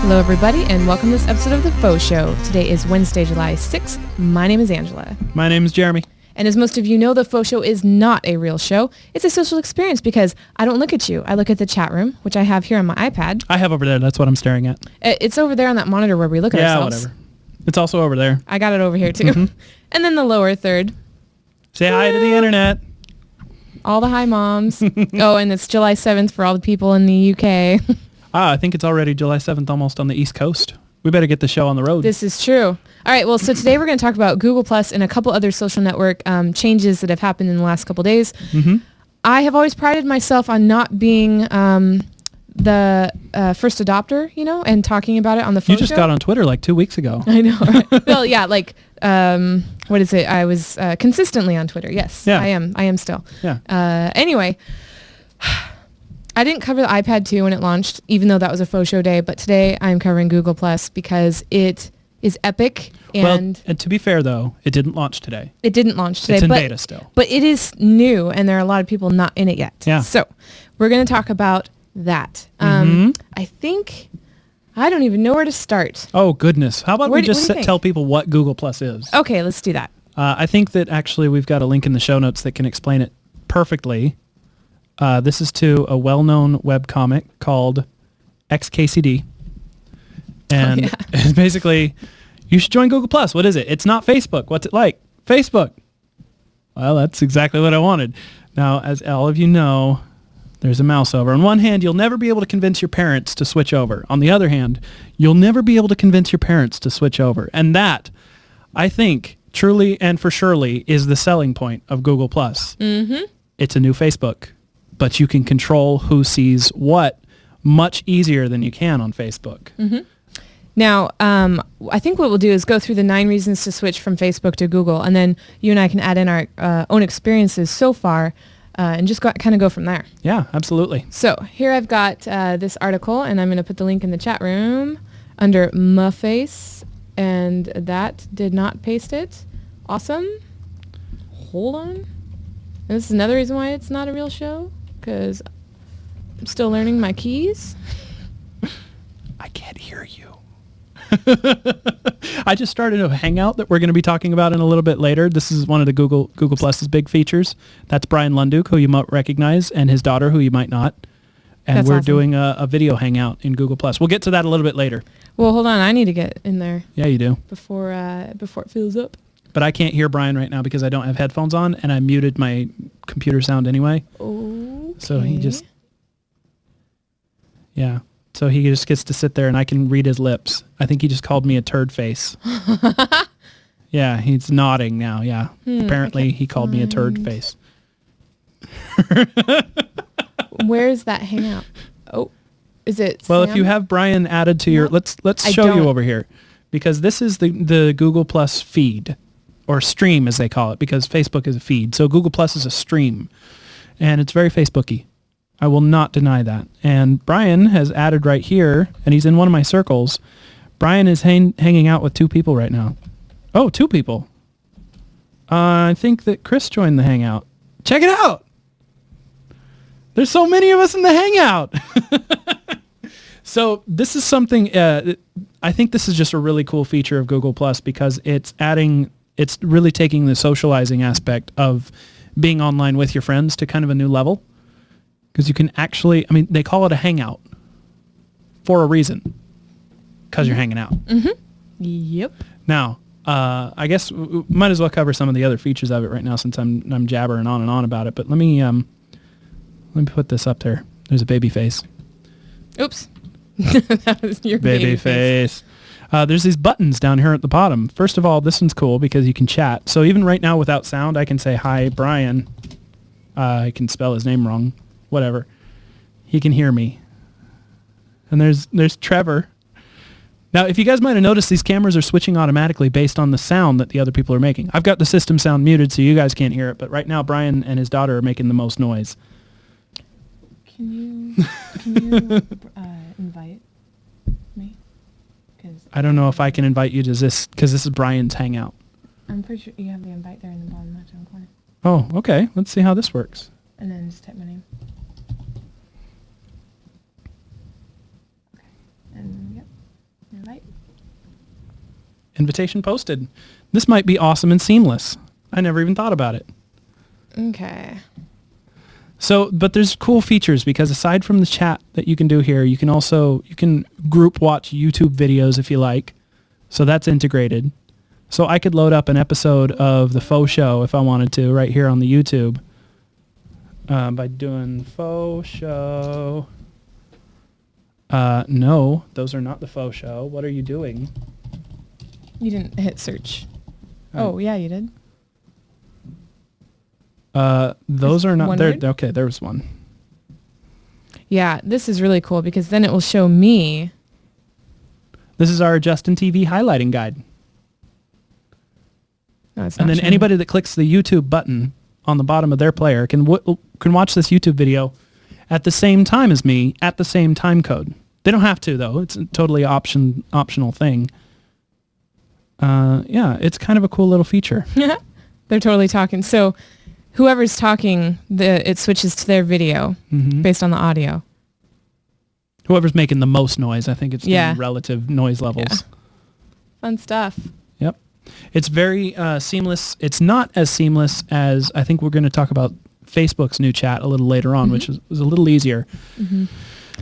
Hello, everybody, and welcome to this episode of The Faux Show. Today is Wednesday, July 6th. My name is Angela. My name is Jeremy. And as most of you know, The Faux Show is not a real show. It's a social experience because I don't look at you. I look at the chat room, which I have here on my iPad. I have over there. That's what I'm staring at. It's over there on that monitor where we look at ourselves. Yeah, whatever. It's also over there. I got it over here, too. Mm-hmm. And then the lower third. Say hi to the internet. All the hi moms. Oh, and it's July 7th for all the people in the UK. I think it's already July 7th, almost on the East Coast. We better get the show on the road. This is true. All right. Well, so today we're going to talk about Google Plus and a couple other social network changes that have happened in the last couple days. Mm-hmm. I have always prided myself on not being the first adopter, and talking about it on the phone. You just got on Twitter like 2 weeks ago. I know. Right? Well, yeah, what is it? I was consistently on Twitter. Yes, yeah. I am still. Yeah. Anyway. I didn't cover the iPad 2 when it launched, even though that was a faux show day. But today I'm covering Google Plus because it is epic. And to be fair, though, it didn't launch today. It didn't launch today. It's in beta still. But it is new, and there are a lot of people not in it yet. Yeah. So we're going to talk about that. I don't even know where to start. Oh, goodness. How about we just tell people what Google Plus is? Okay, let's do that. I think that actually we've got a link in the show notes that can explain it perfectly. This is to a well-known webcomic called XKCD. And it's basically, you should join Google Plus. What is it? It's not Facebook. What's it like? Facebook. Well, that's exactly what I wanted. Now, as all of you know, there's a mouse over. On one hand, you'll never be able to convince your parents to switch over. On the other hand, you'll never be able to convince your parents to switch over. And that, I think, truly and for surely, is the selling point of Google Plus. Mm-hmm. It's a new Facebook. But you can control who sees what much easier than you can on Facebook. Mm-hmm. Now, I think what we'll do is go through the 9 reasons to switch from Facebook to Google, and then you and I can add in our own experiences so far and just kind of go from there. Yeah, absolutely. So here I've got this article, and I'm going to put the link in the chat room under my face, and that did not paste it. Awesome. Hold on. This is another reason why it's not a real show. Because I'm still learning my keys. I can't hear you. I just started a hangout that we're going to be talking about in a little bit later. This is one of the Google Plus's big features. That's Brian Lunduk, who you might recognize, and his daughter, who you might not. And That's we're awesome. doing a video hangout in Google Plus. We'll get to that a little bit later. Well, hold on. I need to get in there. Yeah, you do. Before it fills up. But I can't hear Brian right now because I don't have headphones on, and I muted my computer sound anyway. Okay. So he just... Yeah. So he just gets to sit there, and I can read his lips. I think he just called me a turd face. Yeah, he's nodding now, yeah. Apparently he called me a turd face. Where's that hangout? Oh, is it Well, Sam? if you have Brian added to your... Let's show you over here. Because this is the Google Plus feed. Or stream, as they call it, because Facebook is a feed. So Google Plus is a stream. And it's very Facebooky. I will not deny that. And Brian has added right here, and he's in one of my circles. Brian is hanging out with 2 people right now. Oh, 2 people. I think that Chris joined the hangout. Check it out! There's so many of us in the hangout! So this is something, I think this is just a really cool feature of Google Plus because it's really taking the socializing aspect of being online with your friends to kind of a new level. Because you can actually, they call it a hangout for a reason. Because you're hanging out. Mm-hmm. Yep. Now, I guess we might as well cover some of the other features of it right now since I'm jabbering on and on about it. But let me put this up there. There's a baby face. Oops. That was your baby face. There's these buttons down here at the bottom. First of all, this one's cool because you can chat. So even right now without sound, I can say, hi, Brian. I can spell his name wrong. Whatever. He can hear me. And there's Trevor. Now, if you guys might have noticed, these cameras are switching automatically based on the sound that the other people are making. I've got the system sound muted so you guys can't hear it, but right now Brian and his daughter are making the most noise. Can you invite me? I don't know if I can invite you to this, because this is Brian's hangout. I'm pretty sure you have the invite there in the bottom left-hand corner. Oh, okay. Let's see how this works. And then just type my name. Okay. And yep. Invitation posted. This might be awesome and seamless. I never even thought about it. Okay. So, but there's cool features because aside from the chat that you can do here, you can group watch YouTube videos if you like. So that's integrated. So I could load up an episode of the FauxShow if I wanted to right here on the YouTube by doing FauxShow. No, those are not the FauxShow. What are you doing? You didn't hit search. Oh, yeah, you did. Those are not there. Word? Okay, there was one. Yeah, this is really cool because then it will show me. This is our Justin TV highlighting guide. No, it's not And then showing. anybody that clicks the YouTube button on the bottom of their player can watch this YouTube video at the same time as me at the same time code. They don't have to though. It's a totally optional thing. Yeah, it's kind of a cool little feature. They're totally talking. So whoever's talking, it switches to their video based on the audio. Whoever's making the most noise, I think it's doing relative noise levels. Yeah. Fun stuff. Yep. It's very seamless. It's not as seamless as I think we're going to talk about Facebook's new chat a little later on, which was a little easier.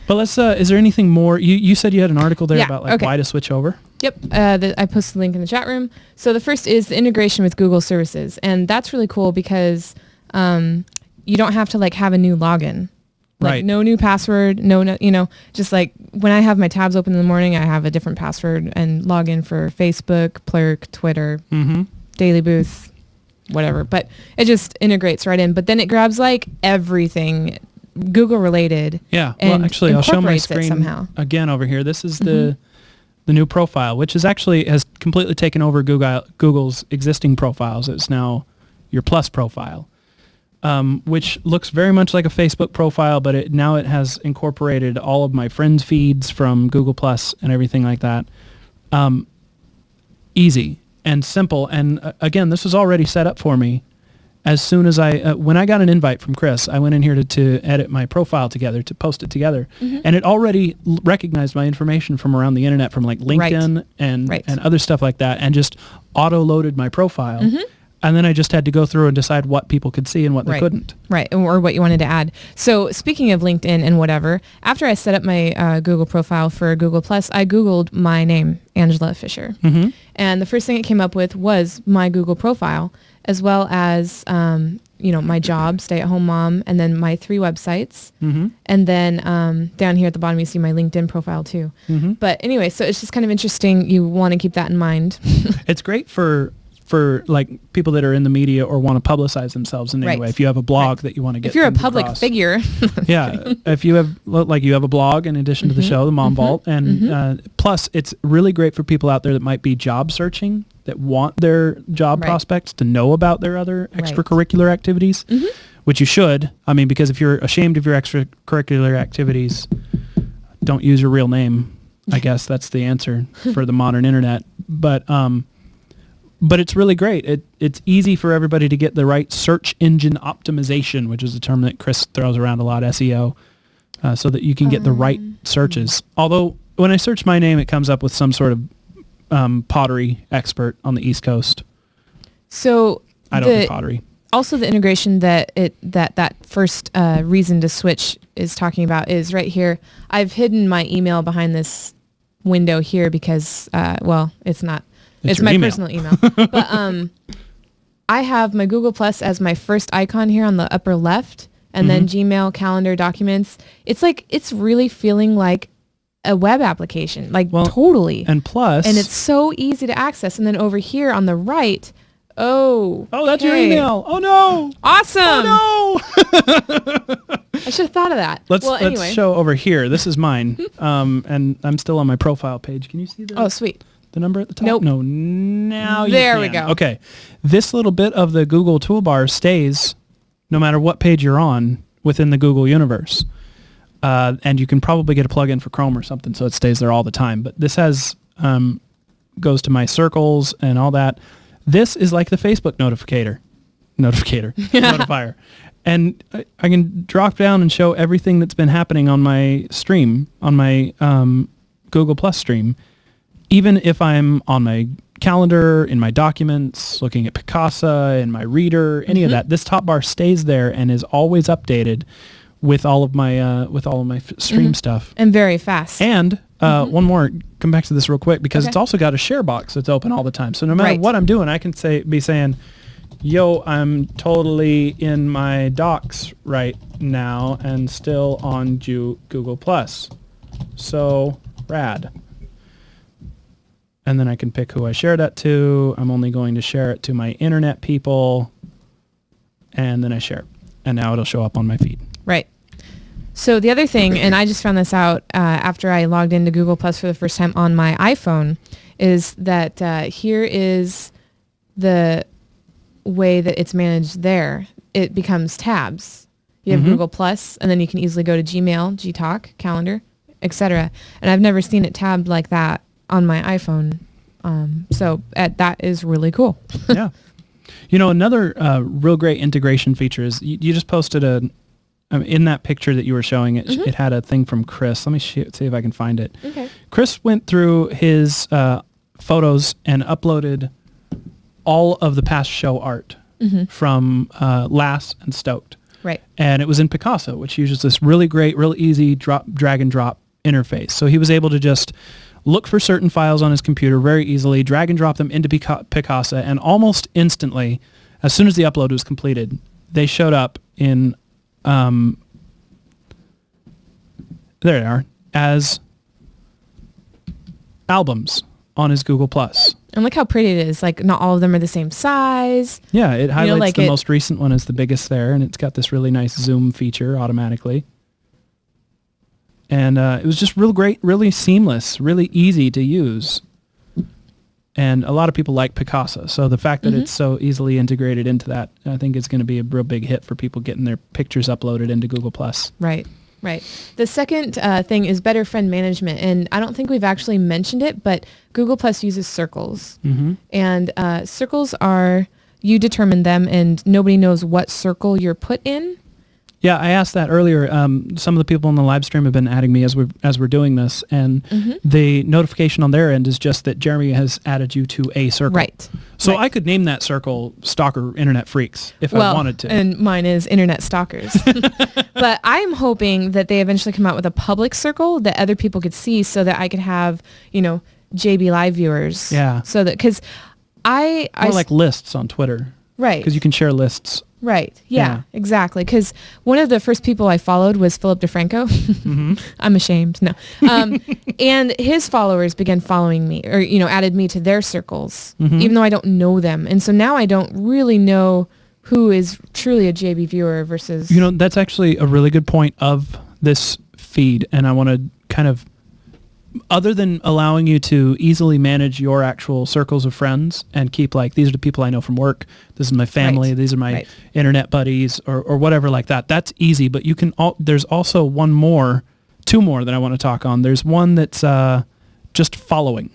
But let's, is there anything more? You said you had an article there about why to switch over? Yep. I posted the link in the chat room. So the first is the integration with Google services. And that's really cool because you don't have to have a new login. No new password, just when I have my tabs open in the morning, I have a different password and login for Facebook, Plurk, Twitter, Daily Booth, whatever. But it just integrates right in. But then it grabs everything Google related. Yeah. Well, actually, I'll show my screen somehow. Again over here. This is the new profile, which has completely taken over Google's existing profiles. It's now your Plus profile. Which looks very much like a Facebook profile, but now it has incorporated all of my friends' feeds from Google Plus and everything like that. Easy and simple. And again, this was already set up for me. As soon as when I got an invite from Chris, I went in here to edit my profile together, to post it together. And it already recognized my information from around the internet, from LinkedIn and other stuff like that, and just auto-loaded my profile. And then I just had to go through and decide what people could see and what they couldn't. Right, or what you wanted to add. So speaking of LinkedIn and whatever, after I set up my Google profile for Google+, I Googled my name, Angela Fisher. And the first thing it came up with was my Google profile, as well as, my job, stay-at-home mom, and then my 3 websites. And then down here at the bottom, you see my LinkedIn profile too. But anyway, so it's just kind of interesting. You want to keep that in mind. It's great for people that are in the media or want to publicize themselves in any way. If you have a blog that you want to get, if you're a public figure, if you have you have a blog in addition to the show, the Mom Vault, and plus it's really great for people out there that might be job searching, that want their job prospects to know about their other extracurricular activities, which you should. I mean, because if you're ashamed of your extracurricular activities, don't use your real name. I guess that's the answer for the modern internet. But it's really great. It's easy for everybody to get the right search engine optimization, which is a term that Chris throws around a lot, SEO, so that you can get the right searches. Although when I search my name, it comes up with some sort of pottery expert on the East Coast. So I don't do pottery. Also, the integration that first reason to switch is talking about is right here. I've hidden my email behind this window here because, it's not. It's my personal email. But I have my Google Plus as my first icon here on the upper left, and then Gmail, calendar, documents. It's really feeling like a web application, totally. And plus, and it's so easy to access. And then over here on the right, that's your email. Oh no! Awesome! Oh no! I should have thought of that. Let's show over here. This is mine, and I'm still on my profile page. Can you see that? Oh, sweet. The number at the top? Nope. No, now there we go. Okay. This little bit of the Google toolbar stays no matter what page you're on within the Google universe. And you can probably get a plugin for Chrome or something so it stays there all the time. But this has goes to my circles and all that. This is like the Facebook notifier. And I can drop down and show everything that's been happening on my stream, on my Google Plus stream. Even if I'm on my calendar, in my documents, looking at Picasa, in my reader, any of that. This top bar stays there and is always updated with all of my stream stuff. And very fast. And one more, come back to this real quick, because it's also got a share box that's open all the time. So no matter what I'm doing, I can be saying, yo, I'm totally in my docs right now and still on Google+. So rad. And then I can pick who I share that to. I'm only going to share it to my internet people. And then I share it. And now it'll show up on my feed. Right. So the other thing, and I just found this out after I logged into Google Plus for the first time on my iPhone, is that here is the way that it's managed there. It becomes tabs. You have Google Plus, and then you can easily go to Gmail, Gtalk, Calendar, etc. And I've never seen it tabbed like that on my iPhone. So that is really cool. Yeah. You know, another real great integration feature is you just posted in that picture that you were showing, it had a thing from Chris. Let me see if I can find it. Okay. Chris went through his photos and uploaded all of the past show art from Lass and Stoked. Right. And it was in Picasa, which uses this really great, real easy drag and drop interface. So he was able to just look for certain files on his computer very easily, drag and drop them into Picasa, and almost instantly, as soon as the upload was completed, they showed up in, there they are, as albums on his Google+. And look how pretty it is. Like, not all of them are the same size. Yeah, it highlights the most recent one as the biggest there, and it's got this really nice zoom feature automatically. And it was just real great, really seamless, really easy to use. And a lot of people like Picasa. So the fact that it's so easily integrated into that, I think is going to be a real big hit for people getting their pictures uploaded into Google+. Right. Right. The second thing is better friend management. And I don't think we've actually mentioned it, but Google Plus uses circles. And circles are, you determine them and nobody knows what circle you're put in. Yeah, I asked that earlier. Some of the people in the live stream have been adding me as we're doing this, and the notification on their end is just that Jeremy has added you to a circle. Right. So I could name that circle Stalker Internet Freaks if I wanted to. And mine is Internet Stalkers. But I'm hoping that they eventually come out with a public circle that other people could see, so that I could have, JB Live viewers. Yeah. So that, because I like lists on Twitter. Right. Because you can share lists. Right. Yeah, exactly. Because one of the first people I followed was Philip DeFranco. I'm ashamed. No. And his followers began following me, or, added me to their circles, even though I don't know them. And so now I don't really know who is truly a JB viewer versus... That's actually a really good point of this feed. And I want to kind of, other than allowing you to easily manage your actual circles of friends and keep these are the people I know from work, this is my family, these are my internet buddies, or whatever like that. That's easy, but you can, there's also two more that I want to talk on. There's one that's just following,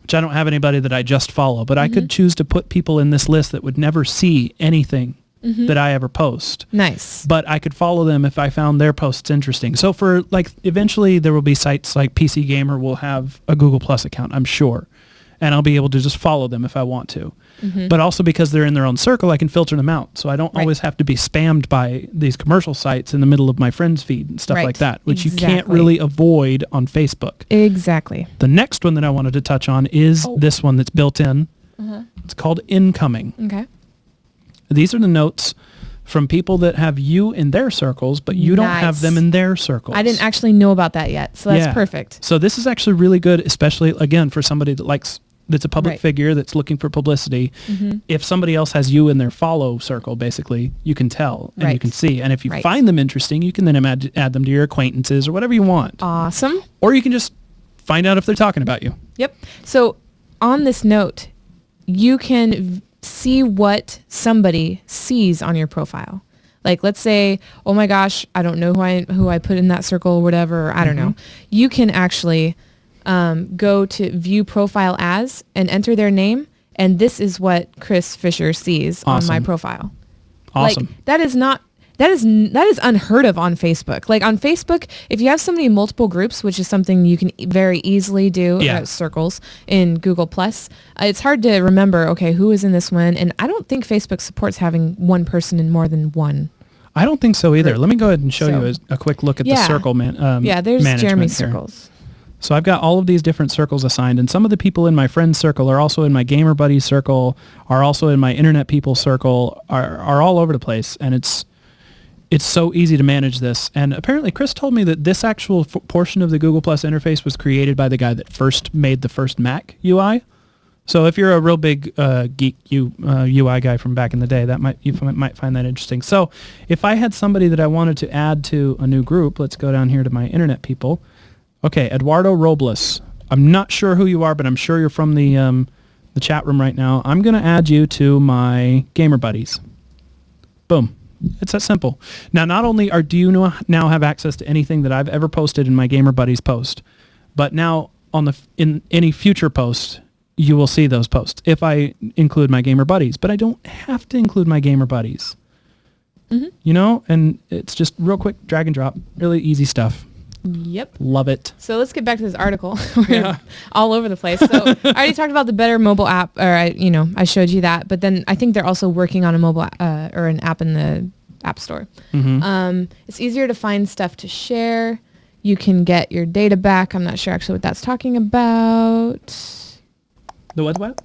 which I don't have anybody that I just follow, but I could choose to put people in this list that would never see anything that I ever post. Nice. But I could follow them if I found their posts interesting. So for eventually there will be sites like PC Gamer will have a Google Plus account, I'm sure. And I'll be able to just follow them if I want to. But also because they're in their own circle, I can filter them out. So I don't always have to be spammed by these commercial sites in the middle of my friends feed and stuff like that, which you can't really avoid on Facebook. Exactly. The next one that I wanted to touch on is this one that's built in. It's called Incoming. Okay. These are the notes from people that have you in their circles, but you don't have them in their circles. I didn't actually know about that yet, so that's perfect. So this is actually really good, especially, again, for somebody that's a public figure that's looking for publicity. If somebody else has you in their follow circle, basically, you can tell and you can see. And if you find them interesting, you can then add them to your acquaintances or whatever you want. Awesome. Or you can just find out if they're talking about you. Yep. So on this note, you can see what somebody sees on your profile. Like, let's say, oh my gosh, I don't know who I put in that circle or whatever. I don't know. You can actually go to view profile as and enter their name. And this is what Chris Fisher sees on my profile. Awesome. That is not, that is unheard of on Facebook. Like on Facebook, if you have somebody in multiple groups, which is something you can very easily do, circles in Google Plus, it's hard to remember, okay, who is in this one? And I don't think Facebook supports having one person in more than one. I don't think so either. Let me go ahead and show you a quick look at the circle there's Jeremy's circles. So I've got all of these different circles assigned, and some of the people in my friends circle are also in my gamer buddies circle, are also in my internet people circle, are all over the place, and it's so easy to manage this. And apparently Chris told me that this actual portion of the Google Plus interface was created by the guy that first made the first Mac UI. So if you're a real big geek UI guy from back in the day, you might find that interesting. So if I had somebody that I wanted to add to a new group, let's go down here to my internet people. Okay, Eduardo Robles. I'm not sure who you are, but I'm sure you're from the chat room right now. I'm going to add you to my gamer buddies. Boom. It's that simple. Now, not only do you now have access to anything that I've ever posted in my gamer buddies post, but now in any future post, you will see those posts if I include my gamer buddies. But I don't have to include my gamer buddies. Mm-hmm. And it's just real quick drag and drop, really easy stuff. Yep. Love it. So let's get back to this article. We're all over the place. So I already talked about the better mobile app, or I showed you that, but then I think they're also working on a mobile or an app in the App Store. Mm-hmm. It's easier to find stuff to share. You can get your data back. I'm not sure actually what that's talking about. The what?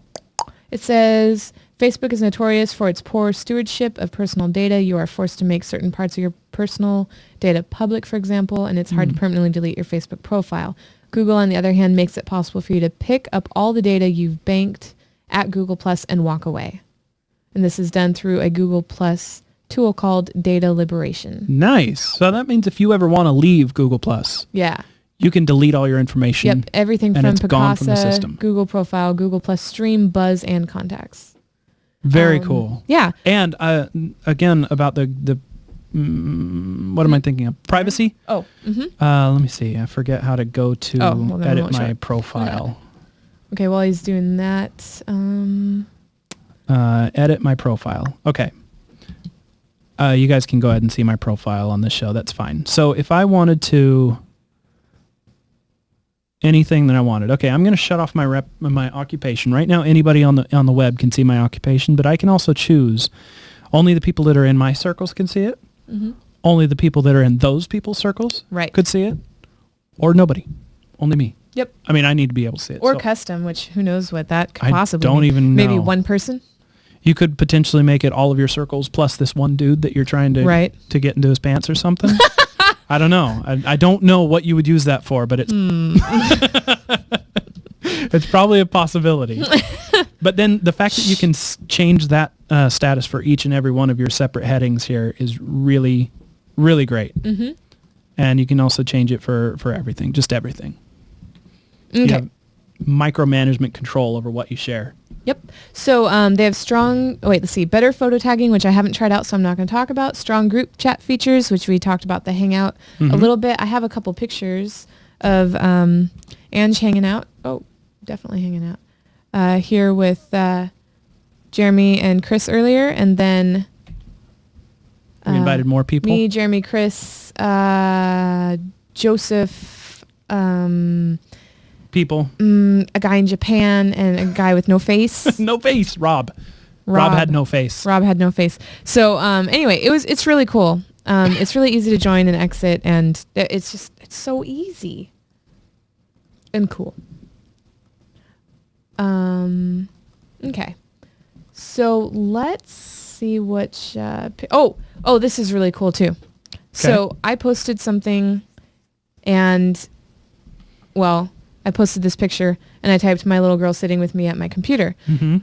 It says Facebook is notorious for its poor stewardship of personal data. You are forced to make certain parts of your personal data public, for example, and it's hard to permanently delete your Facebook profile. Google, on the other hand, makes it possible for you to pick up all the data you've banked at Google Plus and walk away. And this is done through a Google Plus tool called Data Liberation. Nice. So that means if you ever want to leave Google Plus, you can delete all your information. Yep, everything from Picasa, Google Profile, Google Plus Stream, Buzz, and Contacts. Very cool. Yeah. And again, about the what am I thinking of? Privacy? Oh. Mm-hmm. Let me see. I forget how to go to edit my profile. Okay, while he's doing that. Edit my profile. Okay. You guys can go ahead and see my profile on this show. That's fine. So if I wanted to... anything that I wanted. Okay, I'm going to shut off my occupation. Right now, anybody on the web can see my occupation, but I can also choose only the people that are in my circles can see it. Mm-hmm. Only the people that are in those people's circles could see it, or nobody. Only me. Yep. I mean, I need to be able to see it. Or custom, which who knows what that could possibly be. I don't even know. Maybe one person? You could potentially make it all of your circles plus this one dude that you're trying to get into his pants or something. I don't know. I don't know what you would use that for, but it's it's probably a possibility. But then the fact that you can change that status for each and every one of your separate headings here is really, really great. Mm-hmm. And you can also change it for everything, just everything. Okay. You have micromanagement control over what you share. Yep. So they have better photo tagging, which I haven't tried out, so I'm not going to talk about. Strong group chat features, which we talked about the Hangout a little bit. I have a couple pictures of Ange hanging out. Oh, definitely hanging out. Here with Jeremy and Chris earlier, and then... we invited more people? Me, Jeremy, Chris, Joseph... people. A guy in Japan and a guy with no face. No face. Rob had no face. Rob had no face. So anyway, it's really cool. It's really easy to join and exit, and it's so easy and cool. Okay. So let's see which this is really cool too. Okay. So I posted something, and I posted this picture and I typed my little girl sitting with me at my computer,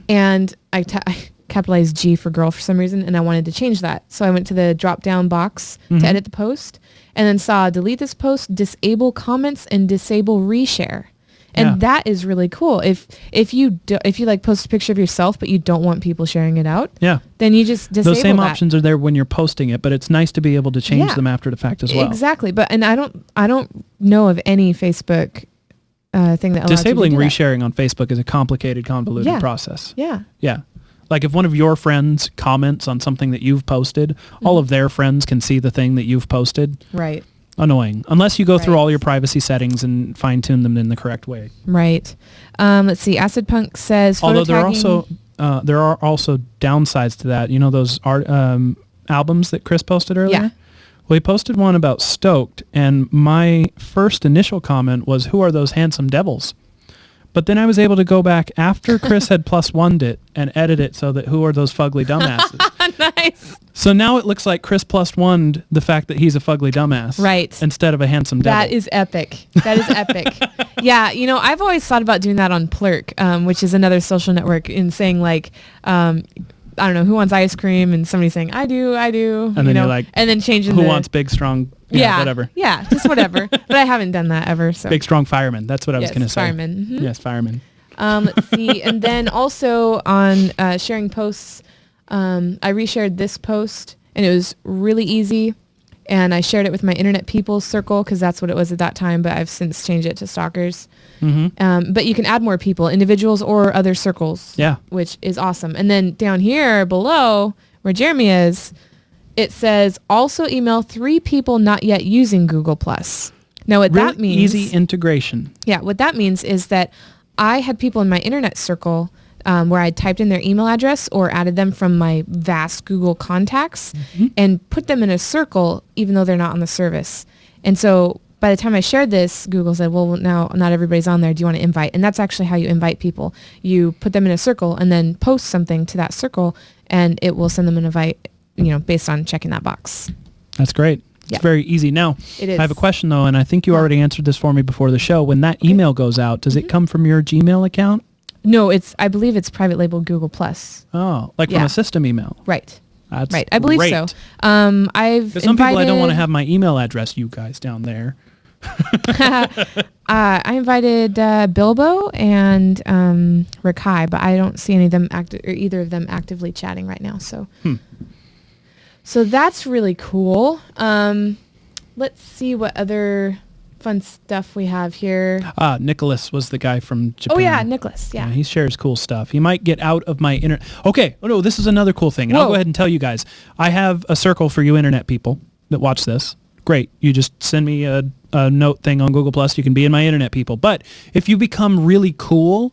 and I capitalized G for girl for some reason, and I wanted to change that. So I went to the drop down box to edit the post, and then saw delete this post, disable comments, and disable reshare. And that is really cool. If you like post a picture of yourself but you don't want people sharing it out, then you just disable those same options are there when you're posting it, but it's nice to be able to change them after the fact as well. Exactly. And I don't know of any Facebook thing that allows disabling you to do resharing on Facebook is a complicated, convoluted process. Yeah. Yeah. Like if one of your friends comments on something that you've posted, all of their friends can see the thing that you've posted. Right. Annoying. Unless you go through all your privacy settings and fine tune them in the correct way. Right. Let's see. Acid Punk says, although there are also downsides to that. You know those art albums that Chris posted earlier? Yeah. Well, he posted one about Stoked, and my first initial comment was, who are those handsome devils? But then I was able to go back after Chris had +1'd it and edit it so that who are those fugly dumbasses? Nice. So now it looks like Chris +1'd the fact that he's a fugly dumbass. Right. Instead of a handsome devil. That is epic. That is epic. Yeah, you know, I've always thought about doing that on Plurk, which is another social network, in saying like, I don't know, who wants ice cream, and somebody saying, I do. And then you're like, and then changing who wants big, strong, whatever. Yeah, just whatever. But I haven't done that ever. So. Big, strong fireman. That's what I was going to say. Fireman. Mm-hmm. Yes, fireman. Let's see. And then also on sharing posts, I reshared this post, and it was really easy. And I shared it with my Internet People circle, because that's what it was at that time, but I've since changed it to stalkers. Mm-hmm. But you can add more people, individuals or other circles, which is awesome. And then down here below, where Jeremy is, it says, also email 3 people not yet using Google+. Now, what that means... Easy integration. Yeah, what that means is that I had people in my internet circle where I typed in their email address or added them from my vast Google contacts and put them in a circle, even though they're not on the service. And so by the time I shared this, Google said, well, now not everybody's on there. Do you want to invite? And that's actually how you invite people. You put them in a circle and then post something to that circle, and it will send them an invite, you know, based on checking that box. That's great. It's very easy. Now, it is. I have a question, though, and I think you already answered this for me before the show. When that email goes out, does it come from your Gmail account? No, I believe it's private label Google+. Oh, like from a system email? Right. That's right. I believe great. so. Because some people, I don't want to have my email address, you guys down there. I invited Bilbo and Rakai, but I don't see any of them either of them actively chatting right now. So, so that's really cool. Let's see what other fun stuff we have here. Nicholas was the guy from Japan. Oh yeah, Nicholas. Yeah, he shares cool stuff. He might get out of my internet. Okay. Oh no, this is another cool thing. And I'll go ahead and tell you guys. I have a circle for you internet people that watch this. Great. You just send me a note thing on Google+. You can be in my internet people. But if you become really cool,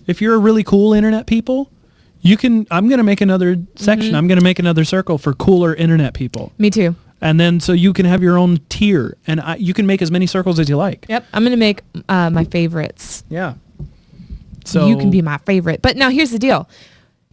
if you're a really cool internet people, you can. I'm going to make another section. I'm going to make another circle for cooler internet people. Me too. And then so you can have your own tier, and you can make as many circles as you like. Yep. I'm going to make my favorites. Yeah. So you can be my favorite. But now here's the deal.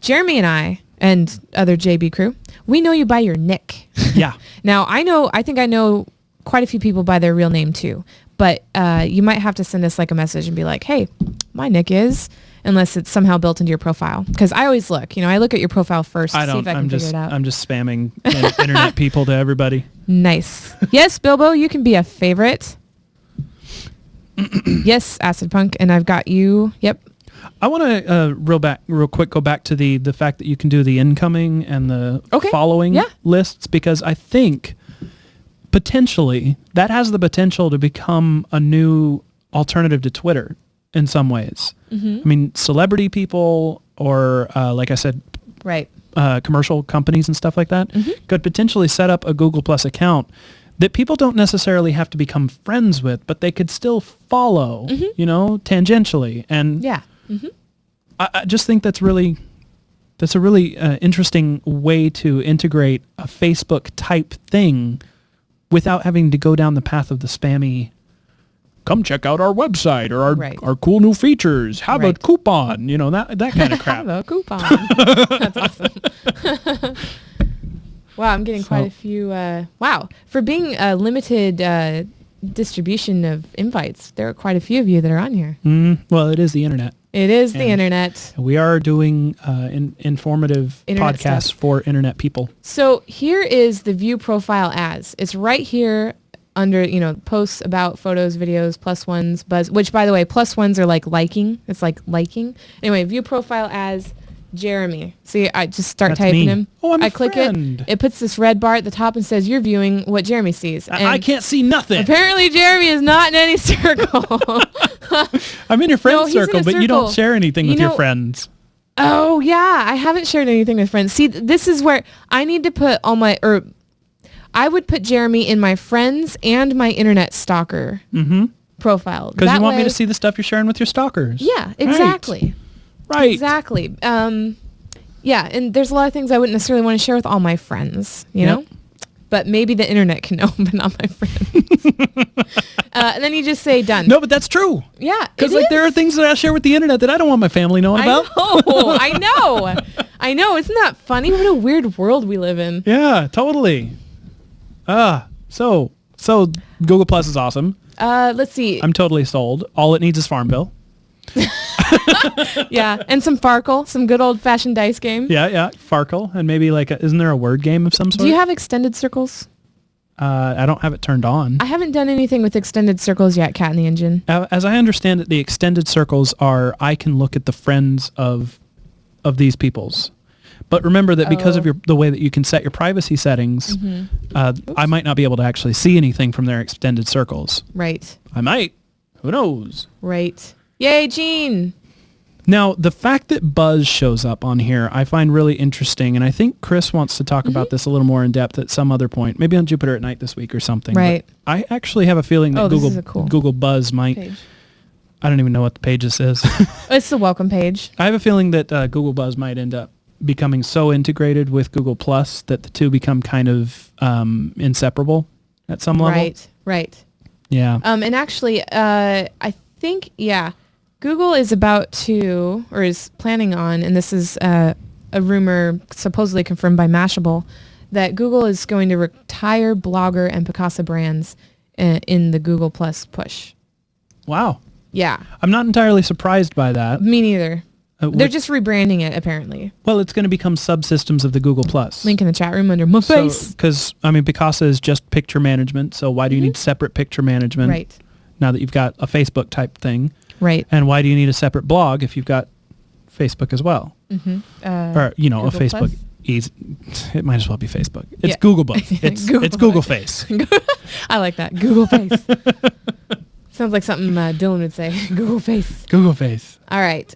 Jeremy and I and other JB crew, we know you by your nick. Yeah. Now I think I know quite a few people by their real name too, but you might have to send us like a message and be like, hey, my nick is, unless it's somehow built into your profile. Because I always look, I look at your profile first to see if I can figure it out. I'm just spamming internet people to everybody. Nice. Yes, Bilbo, you can be a favorite. Yes, Acid Punk, and I've got you. Yep. I want to real quick go back to the fact that you can do the incoming and the following lists, because I think potentially that has the potential to become a new alternative to Twitter in some ways. I mean, celebrity people or like I said, commercial companies and stuff like that could potentially set up a Google Plus account that people don't necessarily have to become friends with, but they could still follow, tangentially. And I just think that's a really interesting way to integrate a Facebook type thing without having to go down the path of the spammy, come check out our website or our cool new features. Have a coupon, that kind of crap. Have a coupon. That's awesome. Wow, I'm getting quite a few. Wow. For being a limited distribution of invites, there are quite a few of you that are on here. Well, it is the internet. It is the internet. We are doing informative internet podcasts stuff for internet people. So here is the view profile as. It's right here under, posts about photos, videos, +1s, buzz, which by the way, +1s are like liking. It's like liking. Anyway, view profile as Jeremy. See, I just start typing him. Oh, I'm I click friend. it. It puts this red bar at the top and says, you're viewing what Jeremy sees. And I can't see nothing. Apparently Jeremy is not in any circle. I'm in your friend No, he's in circle, a but you don't circle. share anything with your friends. Oh yeah, I haven't shared anything with friends. See, this is where I need to put all my, or I would put Jeremy in my friends and my internet stalker profile. Because you want me to see the stuff you're sharing with your stalkers. Yeah, exactly. Right. Exactly. Yeah, and there's a lot of things I wouldn't necessarily want to share with all my friends, you know? But maybe the internet can know, but not my friends. And then you just say done. No, but that's true. Yeah, because like there are things that I share with the internet that I don't want my family knowing about. I know. Isn't that funny? What a weird world we live in. Yeah, totally. So Google Plus is awesome. Let's see. I'm totally sold. All it needs is Farmville. Yeah, and some Farkle, some good old-fashioned dice game. Yeah, Farkle, and maybe like, isn't there a word game of some sort? Do you have extended circles? I don't have it turned on. I haven't done anything with extended circles yet, Cat in the Engine. As I understand it, the extended circles are, I can look at the friends of these people's. But remember that because of the way that you can set your privacy settings, I might not be able to actually see anything from their extended circles. Right. I might. Who knows? Right. Yay, Gene. Now, the fact that Buzz shows up on here, I find really interesting, and I think Chris wants to talk about this a little more in depth at some other point, maybe on Jupiter at Night this week or something. Right. But I actually have a feeling that Google Buzz might... Page. I don't even know what the page this is. It's the welcome page. I have a feeling that Google Buzz might end up becoming so integrated with Google Plus that the two become kind of inseparable at some level. Right. Yeah. And actually, I think, Google is about to, or is planning on, and this is a rumor supposedly confirmed by Mashable, that Google is going to retire Blogger and Picasa brands in the Google Plus push. Wow. Yeah. I'm not entirely surprised by that. Me neither. They're just rebranding it, apparently. Well, it's going to become subsystems of the Google Plus. Link in the chat room under my face. Because, Picasa is just picture management, so why do you need separate picture management? Right. Now that you've got a Facebook type thing. Right. And why do you need a separate blog if you've got Facebook as well? Or, Google a Facebook. It might as well be Facebook. It's Google both. It's Google Face. I like that. Google Face. Sounds like something Dylan would say. Google Face. Google Face. All right.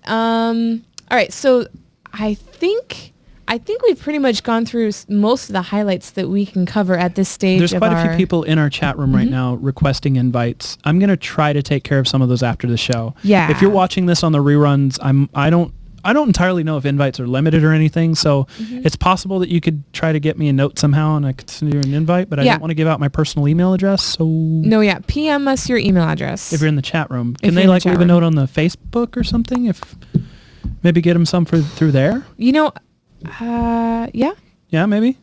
So I think we've pretty much gone through most of the highlights that we can cover at this stage. There's quite a few people in our chat room right now requesting invites. I'm going to try to take care of some of those after the show. Yeah. If you're watching this on the reruns, I don't entirely know if invites are limited or anything, so it's possible that you could try to get me a note somehow and I could send you an invite, but I don't want to give out my personal email address, so... No, PM us your email address. If you're in the chat room. Can they leave a note on the Facebook or something? If maybe get them some through there? Yeah. Yeah, maybe?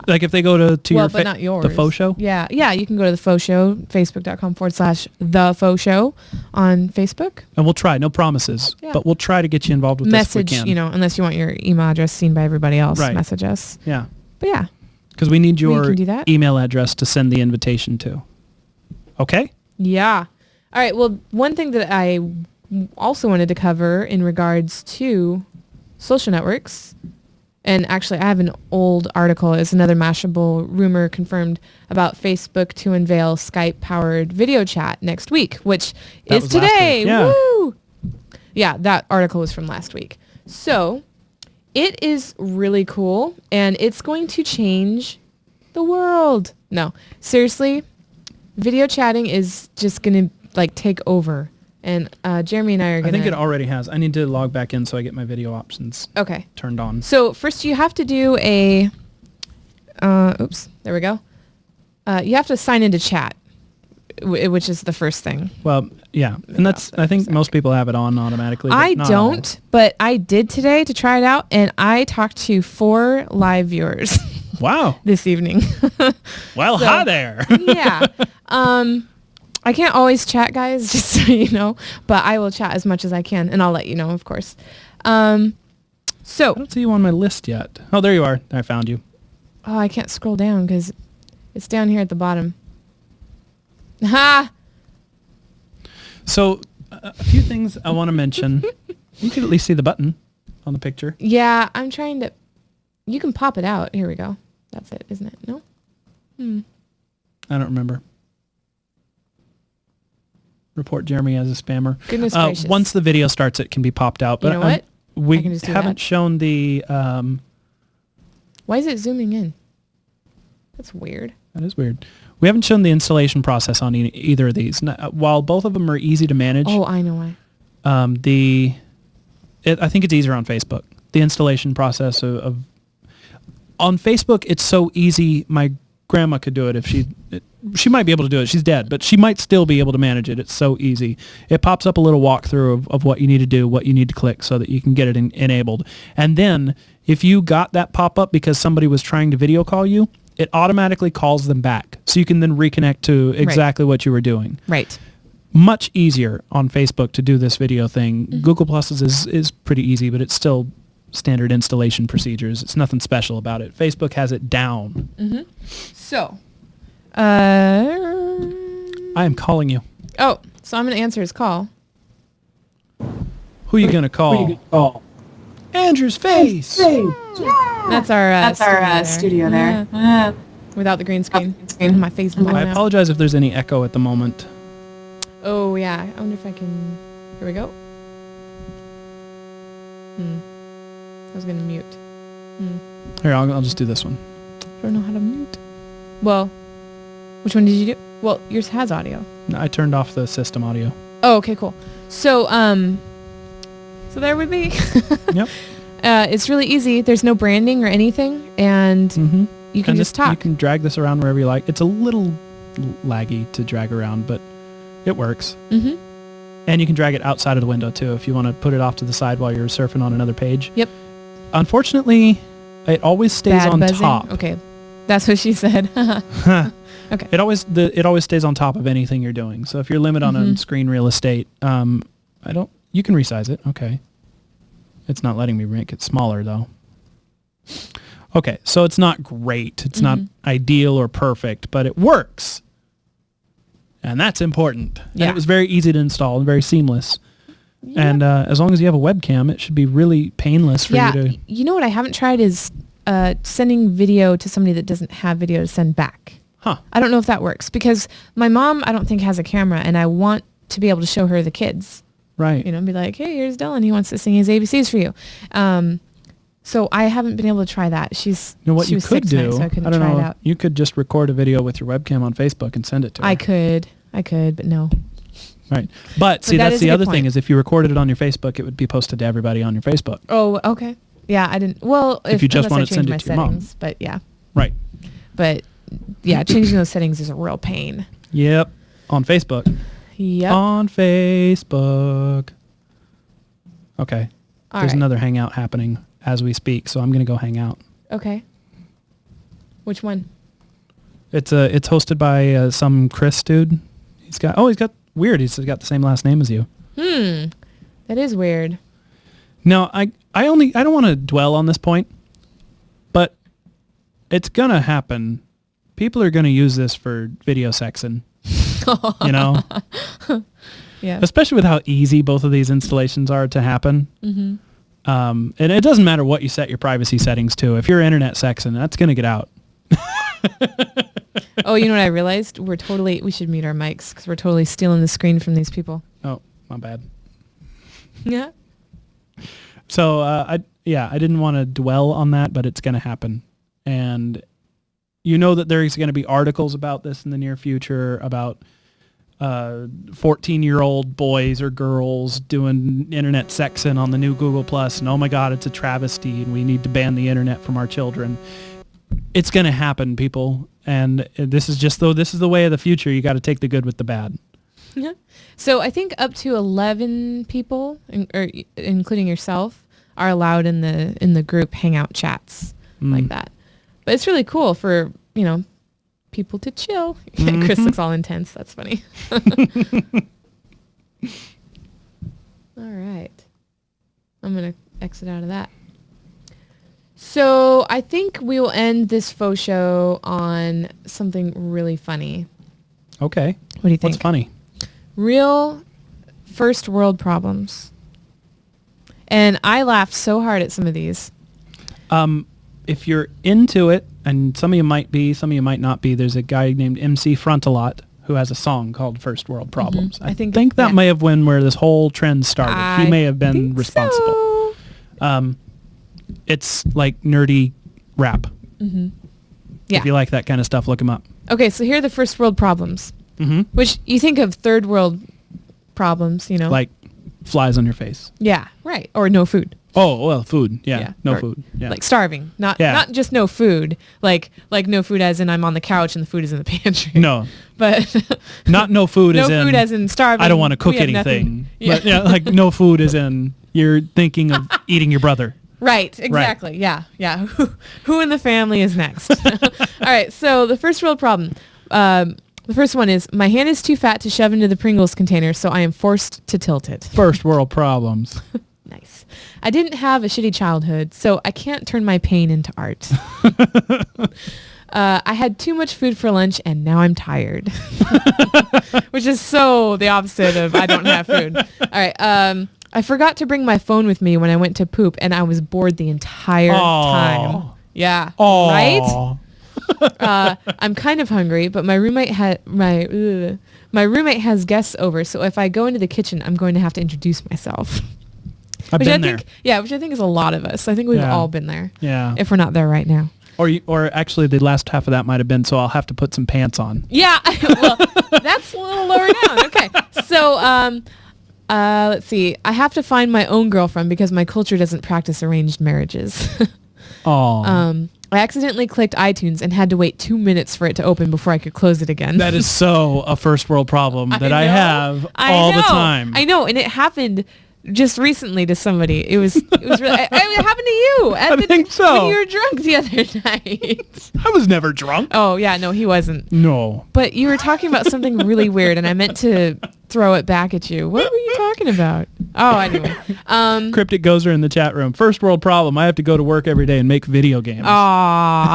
Like if they go to your... but not yours. The FauxShow? Yeah, you can go to the FauxShow, facebook.com/the FauxShow on Facebook. And we'll try, no promises, but we'll try to get you involved with this if we can. Unless you want your email address seen by everybody else, message us. Yeah. But yeah. Because we need your email address to send the invitation to. Okay? Yeah. All right, well, one thing that I also wanted to cover in regards to social networks, and actually I have an old article, it's another Mashable rumor confirmed about Facebook to unveil Skype-powered video chat next week, which is today. Yeah. Woo! Yeah, that article was from last week. So it is really cool, and it's going to change the world. No, seriously, video chatting is just going to take over. And Jeremy and I are going to... I think it already has. I need to log back in so I get my video options turned on. So first you have to do a... oops, there we go. You have to sign into chat, which is the first thing. Well, yeah. And I think most people have it on automatically. I don't, but I did today to try it out, and I talked to 4 live viewers. Wow. This evening. Well, hi there. Yeah. I can't always chat, guys, just so you know, but I will chat as much as I can, and I'll let you know, of course. I don't see you on my list yet. Oh, there you are. I found you. Oh, I can't scroll down because it's down here at the bottom. Ha! So, a few things I want to mention. You could at least see the button on the picture. Yeah, I'm trying to... You can pop it out. Here we go. That's it, isn't it? No? I don't remember. Report Jeremy as a spammer. Goodness gracious. Once the video starts, it can be popped out. But you know what? We can just do haven't that. shown the... Why is it zooming in? That's weird. That is weird. We haven't shown the installation process on either of these. While both of them are easy to manage, Oh, I know why. I think it's easier on Facebook. The installation process of on Facebook, it's so easy. My grandma could do it if she might be able to do it. She's dead, but she might still be able to manage it. It's so easy. It pops up a little walkthrough of what you need to do, what you need to click so that you can get it enabled. And then if you got that pop up because somebody was trying to video call you, it automatically calls them back. So you can then reconnect to exactly what you were doing. Right. Much easier on Facebook to do this video thing. Google Plus is pretty easy, but it's still standard installation procedures. It's nothing special about it. Facebook has it down. So, I am calling you. oh, so I'm going to answer his call. Who you gonna call? Andrew's face. That's our studio there. Yeah. Without the green screen. My face blowing I out. apologize if there's any echo at the moment. Oh, yeah. I wonder if I can... Here we go. I was going to mute. Here, I'll just do this one. I don't know how to mute. Well, which one did you do? Well, yours has audio. I turned off the system audio. Oh, okay, cool. So, so there would be. Yep. It's really easy. There's no branding or anything, and you can just talk. You can drag this around wherever you like. It's a little laggy to drag around, but it works. And you can drag it outside of the window too if you want to put it off to the side while you're surfing on another page. Yep. Unfortunately, it always stays Bad on buzzing? top. Okay, that's what she said. Okay. It always stays on top of anything you're doing. So if you're limited on screen real estate, you can resize it. Okay. It's not letting me make it smaller though. Okay, so it's not great. It's not ideal or perfect, but it works. And that's important. Yeah. And it was very easy to install and very seamless. Yep. And as long as you have a webcam, it should be really painless for you to... You know what I haven't tried is sending video to somebody that doesn't have video to send back. Huh. I don't know if that works because my mom, I don't think, has a camera, and I want to be able to show her the kids. Right. You know, be like, hey, here's Dylan. He wants to sing his ABCs for you. So I haven't been able to try that. She was you sick could tonight, do, so I couldn't I don't try know, it out. you could just record a video with your webcam on Facebook and send it to her. I could, but no. Right. But see, that that's is a the good other thing point. is if you recorded it on your Facebook, it would be posted to everybody on your Facebook. Oh, okay. Yeah, I didn't. Well, If you just unless I wanted to send changed it to my your mom. settings, but yeah. Right. But yeah, changing those settings is a real pain. Yep. On Facebook. Yep. On Facebook. Okay. All There's right. another hangout happening as we speak, so I'm going to go hang out. Okay. Which one? It's hosted by some Chris dude. He's got weird. He's got the same last name as you. That is weird. No, I don't want to dwell on this point, but it's gonna happen. People are gonna use this for video sexing. You know? Yeah. Especially with how easy both of these installations are to happen. And it doesn't matter what you set your privacy settings to. If you're internet sexing, that's gonna get out. Oh, you know what I realized? We should mute our mics because we're totally stealing the screen from these people. Oh, my bad. Yeah. So I didn't want to dwell on that, but it's going to happen. And you know that there's going to be articles about this in the near future about 14-year-old boys or girls doing internet sexing on the new Google Plus. And oh my God, it's a travesty and we need to ban the internet from our children. It's going to happen, people. And this is the way of the future. You got to take the good with the bad. Yeah. So I think up to 11 people, including yourself, are allowed in the group hangout chats like that. But it's really cool for, people to chill. Chris looks all intense. That's funny. All right. I'm going to exit out of that. So I think we will end this faux show on something really funny. Okay. What do you think? What's funny? Real first world problems. And I laughed so hard at some of these. If you're into it, and some of you might be, some of you might not be, there's a guy named MC Frontalot who has a song called First World Problems. I think that may have been where this whole trend started. He may have been responsible. It's like nerdy rap. Mm-hmm. Yeah. If you like that kind of stuff, look him up. Okay, so here are the first world problems. Mm-hmm. Which you think of third world problems, you know. Like flies on your face. Yeah, right. Or no food. Oh, well, food. Yeah. No or food. Yeah. Like starving. Not just no food. Like no food as in I'm on the couch and the food is in the pantry. No. But not no food as in no food as in starving. I don't want to cook anything. Nothing. Yeah. But like no food as in you're thinking of eating your brother. Right, exactly. Right. Yeah. Who in the family is next? All right, so the first world problem. The first one is, my hand is too fat to shove into the Pringles container, so I am forced to tilt it. First world problems. Nice. I didn't have a shitty childhood, so I can't turn my pain into art. I had too much food for lunch, and now I'm tired. Which is so the opposite of I don't have food. All right. I forgot to bring my phone with me when I went to poop, and I was bored the entire time. Yeah. Aww. Right? I'm kind of hungry, but my roommate has guests over, so if I go into the kitchen, I'm going to have to introduce myself. I've been there. Which I think is a lot of us. I think we've all been there. Yeah. If we're not there right now. Or actually, the last half of that might have been, so I'll have to put some pants on. Yeah. Well, that's a little lower down. Okay. So, let's see. I have to find my own girlfriend because my culture doesn't practice arranged marriages. Oh. I accidentally clicked iTunes and had to wait 2 minutes for it to open before I could close it again. That is so a first world problem that I have all the time. I know, and it happened just recently to somebody. It was really. It happened to you. I think so. When you were drunk the other night. I was never drunk. Oh yeah, no, he wasn't. No. But you were talking about something really weird, and I meant to throw it back at you. What were you talking about? Oh, anyway. Cryptic Gozer in the chat room. First world problem. I have to go to work every day and make video games. Aww.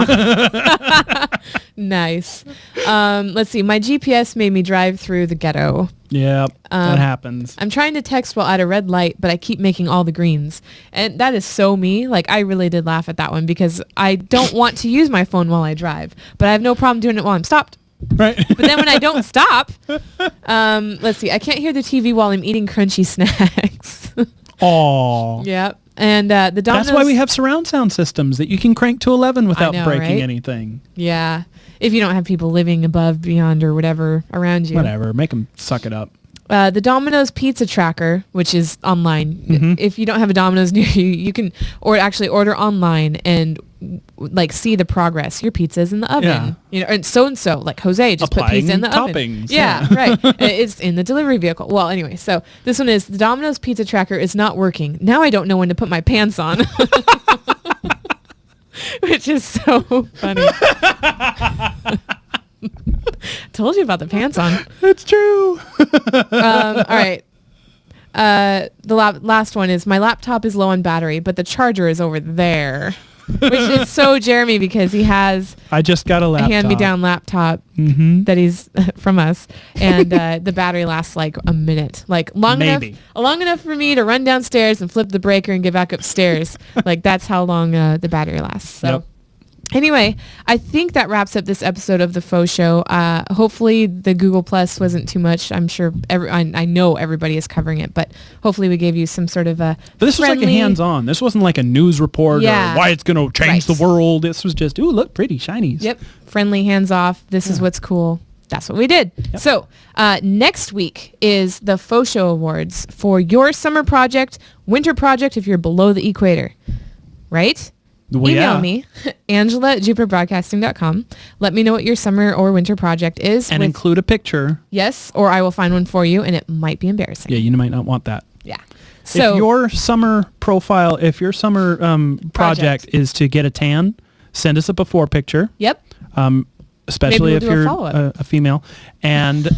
Nice. Let's see. My GPS made me drive through the ghetto. Yeah, that happens. I'm trying to text while at a red light, but I keep making all the greens. And that is so me. Like, I really did laugh at that one because I don't want to use my phone while I drive, but I have no problem doing it while I'm stopped. Right. But then when I don't stop, let's see. I can't hear the TV while I'm eating crunchy snacks. Aww. Yep. And the Domino's... That's why we have surround sound systems that you can crank to 11 without breaking anything. Yeah. If you don't have people living above, beyond, or whatever around you. Whatever. Make them suck it up. The Domino's pizza tracker, which is online. Mm-hmm. If you don't have a Domino's near you, you can order online and like see the progress. Your pizza's in the oven. Yeah. You know, and so like Jose just put pizza in the toppings. Oven. Yeah, right. It's in the delivery vehicle. Well, anyway, so this one is the Domino's pizza tracker is not working. Now I don't know when to put my pants on. Which is so funny. Told you about the pants on. It's true. All right. The last one is my laptop is low on battery, but the charger is over there. Which is so Jeremy because he has I just got a laptop. hand-me-down laptop that he's from us, and the battery lasts like a minute, like long enough for me to run downstairs and flip the breaker and get back upstairs. Like that's how long the battery lasts. So. Yep. Anyway, I think that wraps up this episode of the Faux Show. Hopefully the Google Plus wasn't too much. I'm sure I know everybody is covering it, but hopefully we gave you some sort of a But this was like a hands-on. This wasn't like a news report or why it's going to change the world. This was just, ooh, look, pretty, shinies. Yep. Friendly, hands-off. This is what's cool. That's what we did. Yep. So next week is the Faux Show Awards for your summer project, winter project if you're below the equator. Right? Well, Email me, Angela@JupiterBroadcasting.com. Let me know what your summer or winter project is. And include a picture. Yes, or I will find one for you, and it might be embarrassing. Yeah, you might not want that. Yeah. So if your summer project is to get a tan, send us a before picture. Yep. Especially if you're a female. And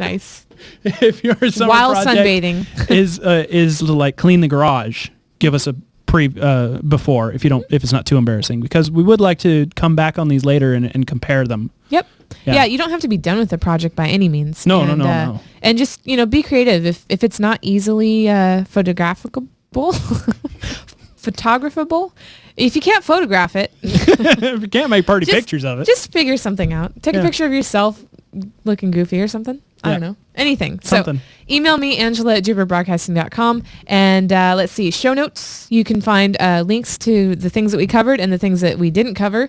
nice. If your summer project sunbathing is to like clean the garage, give us a before if it's not too embarrassing, because we would like to come back on these later and compare them. Yep. Yeah, you don't have to be done with the project by any means. No. And just, be creative. If it's not easily photographable, if you can't photograph it. If you can't make pretty pictures of it. Just figure something out. Take a picture of yourself looking goofy or something. I don't know. Anything. Something. So email me, Angela at jupiterbroadcasting.com. And let's see, show notes. You can find links to the things that we covered and the things that we didn't cover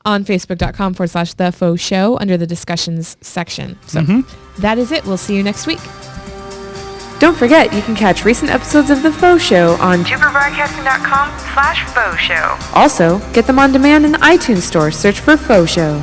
on facebook.com/The Faux Show under the discussions section. So that is it. We'll see you next week. Don't forget, you can catch recent episodes of The Faux Show on jupiterbroadcasting.com/Faux Show. Also, get them on demand in the iTunes store. Search for Faux Show.